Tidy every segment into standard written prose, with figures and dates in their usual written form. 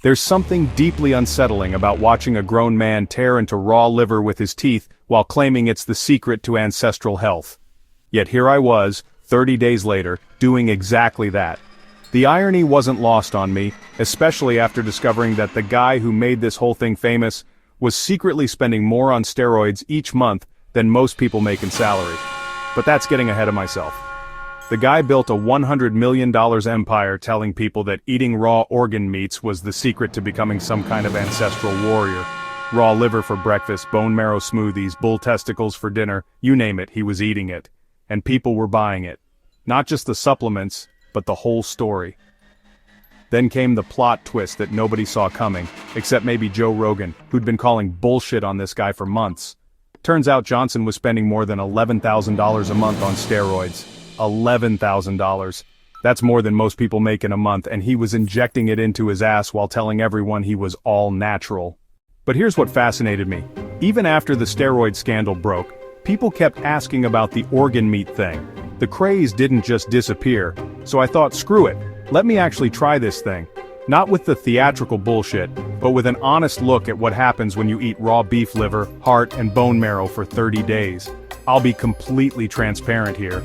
There's something deeply unsettling about watching a grown man tear into raw liver with his teeth while claiming it's the secret to ancestral health. Yet here I was, 30 days later, doing exactly that. The irony wasn't lost on me, especially after discovering that the guy who made this whole thing famous was secretly spending more on steroids each month than most people make in salary. But that's getting ahead of myself. The guy built a $100 million empire telling people that eating raw organ meats was the secret to becoming some kind of ancestral warrior. Raw liver for breakfast, bone marrow smoothies, bull testicles for dinner, you name it, he was eating it. And people were buying it. Not just the supplements, but the whole story. Then came the plot twist that nobody saw coming, except maybe Joe Rogan, who'd been calling bullshit on this guy for months. Turns out Johnson was spending more than $11,000 a month on steroids. $11,000. That's more than most people make in a month, and he was injecting it into his ass while telling everyone he was all natural. But here's what fascinated me. Even after the steroid scandal broke, people kept asking about the organ meat thing. The craze didn't just disappear, so I thought, screw it, let me actually try this thing. Not with the theatrical bullshit, but with an honest look at what happens when you eat raw beef liver, heart, and bone marrow for 30 days. I'll be completely transparent here.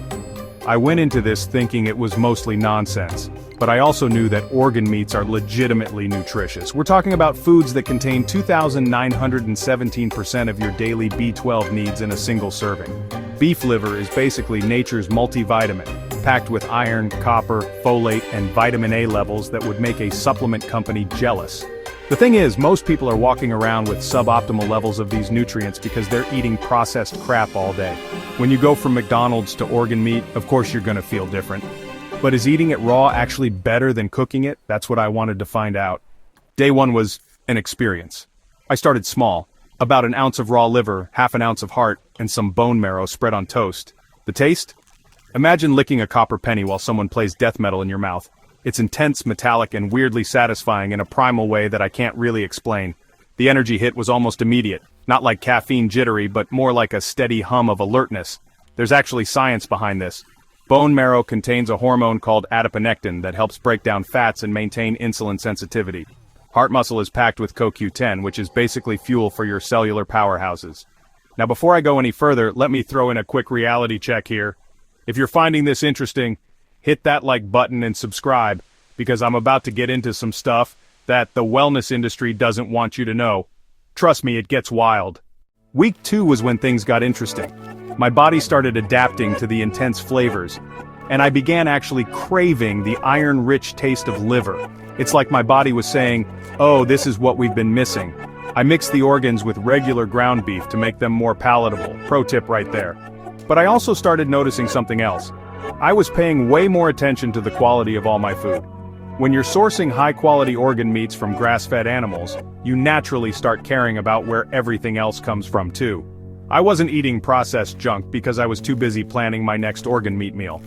I went into this thinking it was mostly nonsense, but I also knew that organ meats are legitimately nutritious. We're talking about foods that contain 2,917% of your daily B12 needs in a single serving. Beef liver is basically nature's multivitamin, packed with iron, copper, folate, and vitamin A levels that would make a supplement company jealous. The thing is, most people are walking around with suboptimal levels of these nutrients because they're eating processed crap all day. When you go from McDonald's to organ meat, of course you're gonna feel different. But is eating it raw actually better than cooking it? That's what I wanted to find out. Day one was an experience. I started small, about an ounce of raw liver, half an ounce of heart, and some bone marrow spread on toast. The taste? Imagine licking a copper penny while someone plays death metal in your mouth. It's intense, metallic, and weirdly satisfying in a primal way that I can't really explain. The energy hit was almost immediate, not like caffeine jittery, but more like a steady hum of alertness. There's actually science behind this. Bone marrow contains a hormone called adiponectin that helps break down fats and maintain insulin sensitivity. Heart muscle is packed with CoQ10, which is basically fuel for your cellular powerhouses. Now before I go any further, let me throw in a quick reality check here. If you're finding this interesting, hit that like button and subscribe, because I'm about to get into some stuff that the wellness industry doesn't want you to know. Trust me, it gets wild. Week 2 was when things got interesting. My body started adapting to the intense flavors, and I began actually craving the iron-rich taste of liver. It's like my body was saying, oh, this is what we've been missing. I mixed the organs with regular ground beef to make them more palatable. Pro tip right there. But I also started noticing something else. I was paying way more attention to the quality of all my food. When you're sourcing high-quality organ meats from grass-fed animals, you naturally start caring about where everything else comes from too. I wasn't eating processed junk because I was too busy planning my next organ meat meal.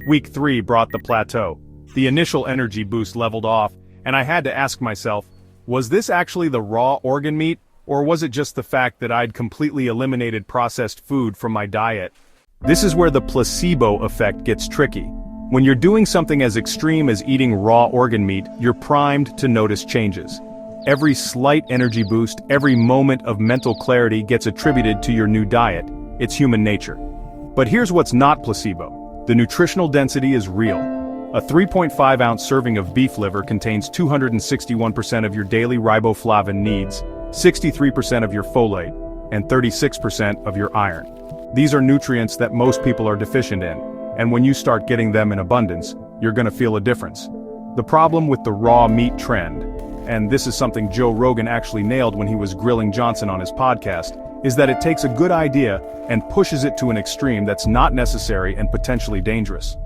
Week 3 brought the plateau. The initial energy boost leveled off, and I had to ask myself, was this actually the raw organ meat, or was it just the fact that I'd completely eliminated processed food from my diet? This is where the placebo effect gets tricky. When you're doing something as extreme as eating raw organ meat, you're primed to notice changes. Every slight energy boost, every moment of mental clarity gets attributed to your new diet. It's human nature. But here's what's not placebo. The nutritional density is real. A 3.5-ounce serving of beef liver contains 261% of your daily riboflavin needs, 63% of your folate, and 36% of your iron. These are nutrients that most people are deficient in, and when you start getting them in abundance, you're gonna feel a difference. The problem with the raw meat trend, and this is something Joe Rogan actually nailed when he was grilling Johnson on his podcast, is that it takes a good idea and pushes it to an extreme that's not necessary and potentially dangerous.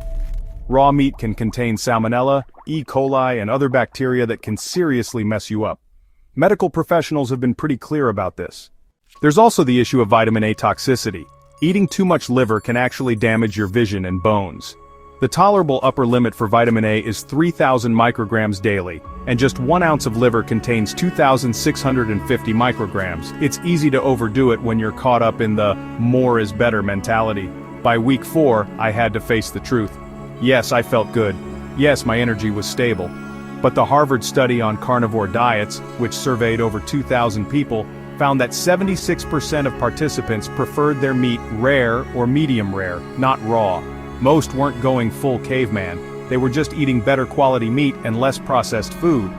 Raw meat can contain salmonella, E. coli, and other bacteria that can seriously mess you up. Medical professionals have been pretty clear about this. There's also the issue of vitamin A toxicity. Eating too much liver can actually damage your vision and bones. The tolerable upper limit for vitamin A is 3,000 micrograms daily, and just 1 ounce of liver contains 2,650 micrograms. It's easy to overdo it when you're caught up in the more is better mentality. By week 4, I had to face the truth. Yes, I felt good. Yes, my energy was stable. But the Harvard study on carnivore diets, which surveyed over 2,000 people, found that 76% of participants preferred their meat rare or medium rare, not raw. Most weren't going full caveman, they were just eating better quality meat and less processed food.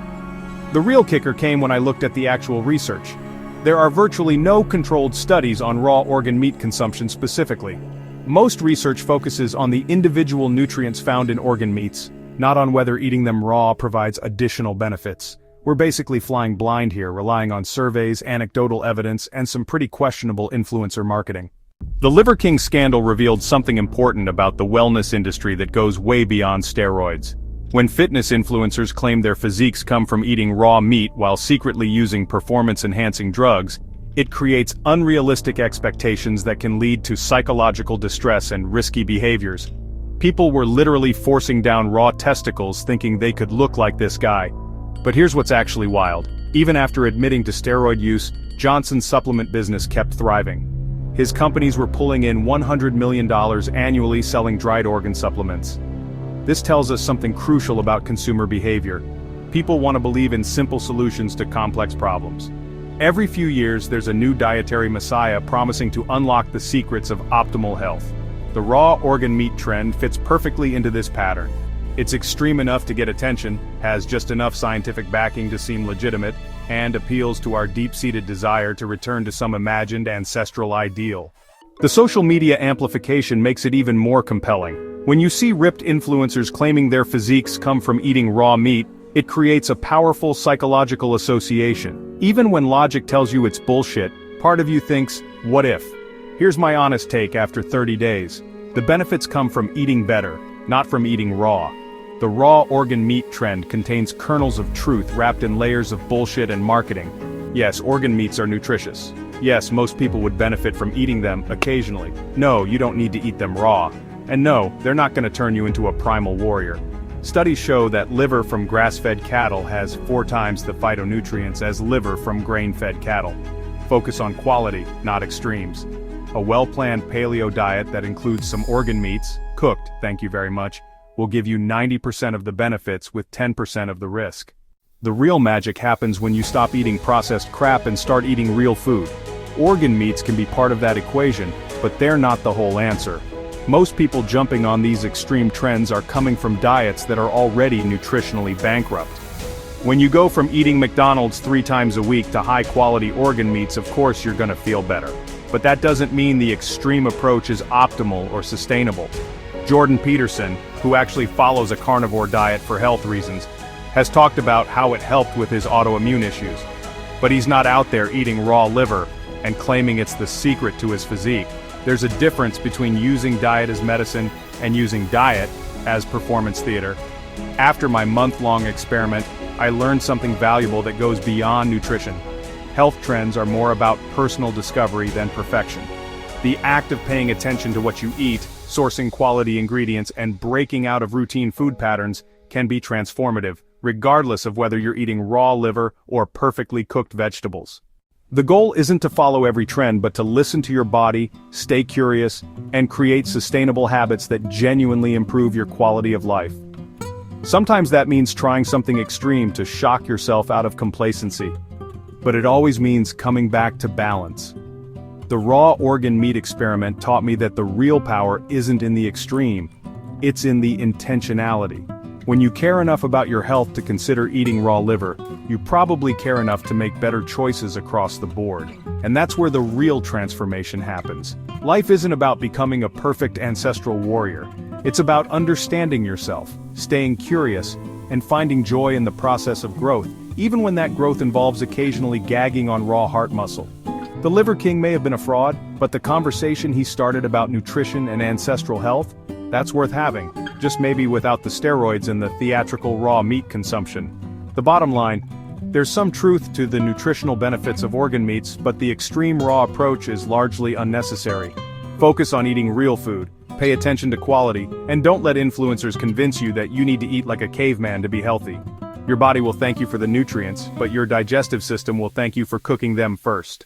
The real kicker came when I looked at the actual research. There are virtually no controlled studies on raw organ meat consumption specifically. Most research focuses on the individual nutrients found in organ meats, not on whether eating them raw provides additional benefits. We're basically flying blind here, relying on surveys, anecdotal evidence, and some pretty questionable influencer marketing. The Liver King scandal revealed something important about the wellness industry that goes way beyond steroids. When fitness influencers claim their physiques come from eating raw meat while secretly using performance-enhancing drugs, it creates unrealistic expectations that can lead to psychological distress and risky behaviors. People were literally forcing down raw testicles thinking they could look like this guy. But here's what's actually wild. Even after admitting to steroid use, Johnson's supplement business kept thriving. His companies were pulling in $100 million annually selling dried organ supplements. This tells us something crucial about consumer behavior. People want to believe in simple solutions to complex problems. Every few years there's a new dietary messiah promising to unlock the secrets of optimal health. The raw organ meat trend fits perfectly into this pattern. It's extreme enough to get attention, has just enough scientific backing to seem legitimate, and appeals to our deep-seated desire to return to some imagined ancestral ideal. The social media amplification makes it even more compelling. When you see ripped influencers claiming their physiques come from eating raw meat, it creates a powerful psychological association. Even when logic tells you it's bullshit, part of you thinks, what if? Here's my honest take after 30 days. The benefits come from eating better, not from eating raw. The raw organ meat trend contains kernels of truth wrapped in layers of bullshit and marketing. Yes, organ meats are nutritious. Yes, most people would benefit from eating them occasionally. No, you don't need to eat them raw. And no, they're not going to turn you into a primal warrior. Studies show that liver from grass-fed cattle has 4 times the phytonutrients as liver from grain-fed cattle. Focus on quality, not extremes. A well-planned paleo diet that includes some organ meats, cooked, thank you very much, will give you 90% of the benefits with 10% of the risk. The real magic happens when you stop eating processed crap and start eating real food. Organ meats can be part of that equation, but they're not the whole answer. Most people jumping on these extreme trends are coming from diets that are already nutritionally bankrupt. When you go from eating McDonald's 3 times a week to high-quality organ meats, of course you're gonna feel better. But that doesn't mean the extreme approach is optimal or sustainable. Jordan Peterson, who actually follows a carnivore diet for health reasons, has talked about how it helped with his autoimmune issues. But he's not out there eating raw liver and claiming it's the secret to his physique. There's a difference between using diet as medicine and using diet as performance theater. After my month-long experiment, I learned something valuable that goes beyond nutrition. Health trends are more about personal discovery than perfection. The act of paying attention to what you eat, sourcing quality ingredients, and breaking out of routine food patterns can be transformative, regardless of whether you're eating raw liver or perfectly cooked vegetables. The goal isn't to follow every trend, but to listen to your body, stay curious, and create sustainable habits that genuinely improve your quality of life. Sometimes that means trying something extreme to shock yourself out of complacency. But it always means coming back to balance. The raw organ meat experiment taught me that the real power isn't in the extreme, it's in the intentionality. When you care enough about your health to consider eating raw liver, you probably care enough to make better choices across the board. And that's where the real transformation happens. Life isn't about becoming a perfect ancestral warrior. It's about understanding yourself, staying curious, and finding joy in the process of growth, even when that growth involves occasionally gagging on raw heart muscle. The Liver King may have been a fraud, but the conversation he started about nutrition and ancestral health, that's worth having, just maybe without the steroids and the theatrical raw meat consumption. The bottom line, there's some truth to the nutritional benefits of organ meats, but the extreme raw approach is largely unnecessary. Focus on eating real food, pay attention to quality, and don't let influencers convince you that you need to eat like a caveman to be healthy. Your body will thank you for the nutrients, but your digestive system will thank you for cooking them first.